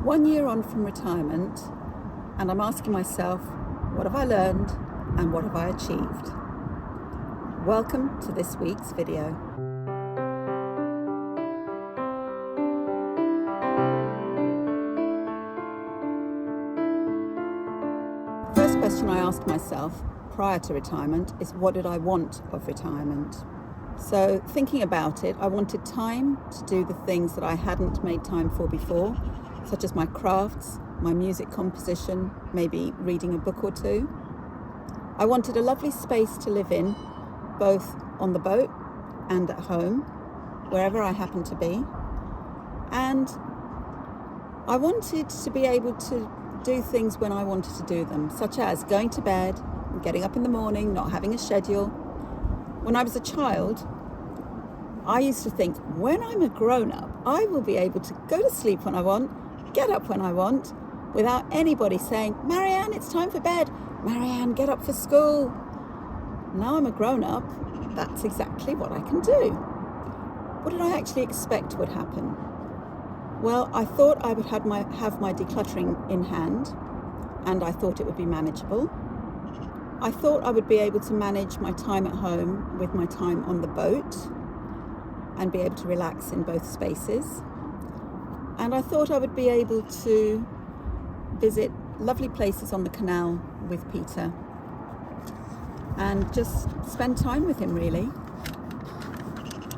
1 year on from retirement, and I'm asking myself, what have I learned and what have I achieved? Welcome to this week's video. The first question I asked myself prior to retirement is, what did I want of retirement? So thinking about it, I wanted time to do the things that I hadn't made time for before, such as my crafts, my music composition, maybe reading a book or two. I wanted a lovely space to live in, both on the boat and at home, wherever I happened to be. And I wanted to be able to do things when I wanted to do them, such as going to bed, getting up in the morning, not having a schedule. When I was a child, I used to think, when I'm a grown-up, I will be able to go to sleep when I want, get up when I want, without anybody saying, Marianne, it's time for bed. Marianne, get up for school. Now I'm a grown-up, that's exactly what I can do. What did I actually expect would happen? Well, I thought I would have my decluttering in hand, and I thought it would be manageable. I thought I would be able to manage my time at home with my time on the boat and be able to relax in both spaces. And I thought I would be able to visit lovely places on the canal with Peter and just spend time with him, really.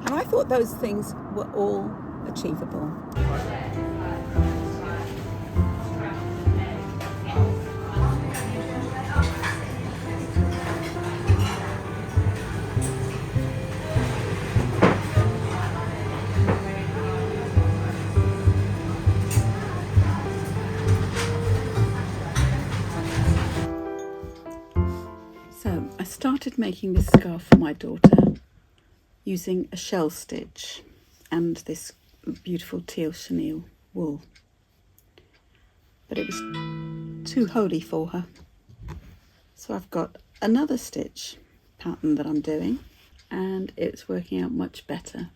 And I thought those things were all achievable. So I started making this scarf for my daughter using a shell stitch and this beautiful teal chenille wool. But it was too holy for her. So I've got another stitch pattern that I'm doing, and it's working out much better.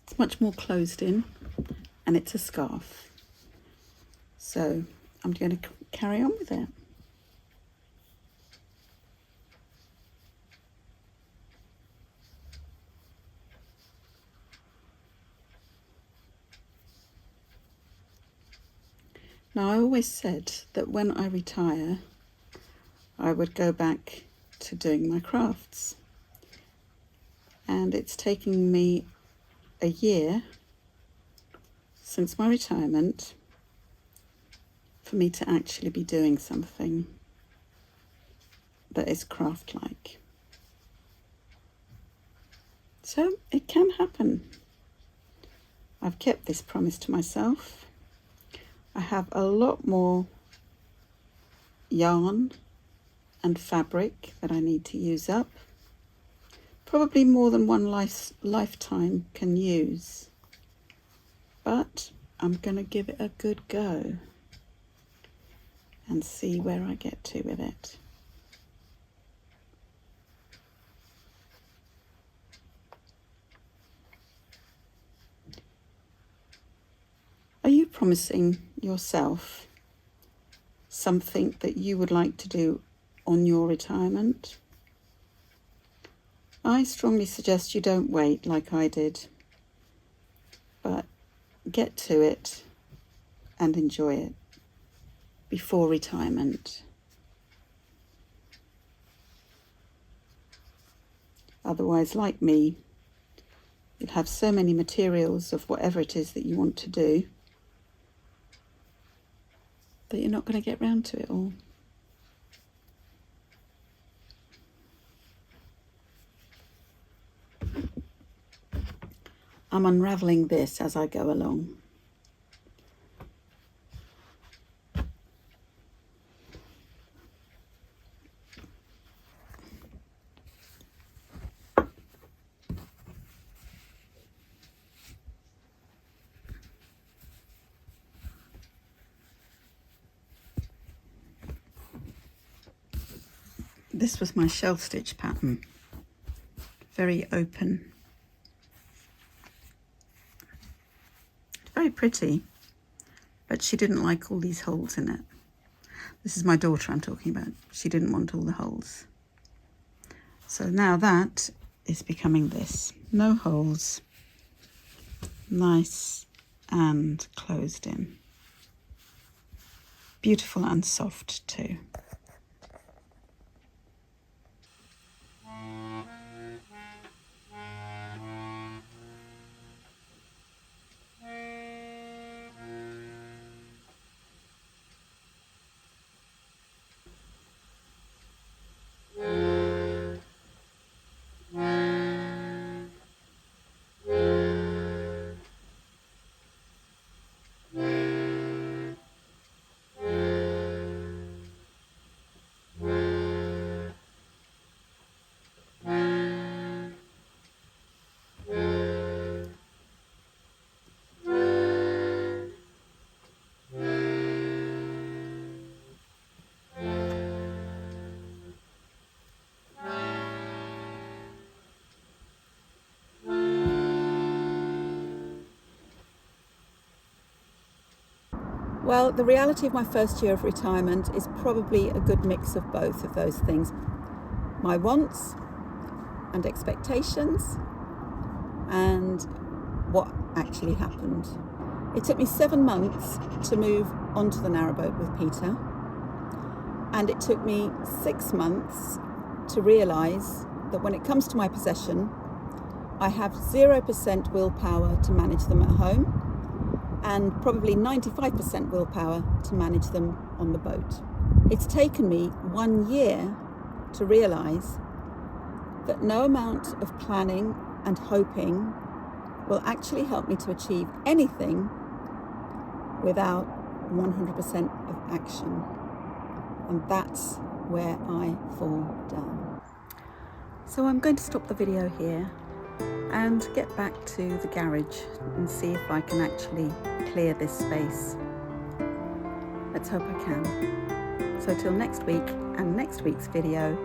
It's much more closed in, and it's a scarf. So I'm going to carry on with it. Now, I always said that when I retire, I would go back to doing my crafts. And it's taking me a year since my retirement for me to actually be doing something that is craft-like. So it can happen. I've kept this promise to myself. I have a lot more yarn and fabric that I need to use up. Probably more than one lifetime can use. But I'm going to give it a good go and see where I get to with it. Are you promising yourself something that you would like to do on your retirement? I strongly suggest you don't wait like I did, but get to it and enjoy it before retirement. Otherwise, like me, you'll have so many materials of whatever it is that you want to do that you're not going to get round to it all. I'm unravelling this as I go along. This was my shell stitch pattern, very open. very pretty, but she didn't like all these holes in it. This is my daughter I'm talking about. She didn't want all the holes. So now that is becoming this. No holes. Nice and closed in. Beautiful and soft too. Well, the reality of my first year of retirement is probably a good mix of both of those things. My wants and expectations and what actually happened. It took me 7 months to move onto the narrowboat with Peter, and it took me 6 months to realise that when it comes to my possession, I have 0% willpower to manage them at home, and probably 95% willpower to manage them on the boat. It's taken me 1 year to realise that no amount of planning and hoping will actually help me to achieve anything without 100% of action. And that's where I fall down. So I'm going to stop the video here and get back to the garage and see if I can actually clear this space. Let's hope I can. So till next week and next week's video,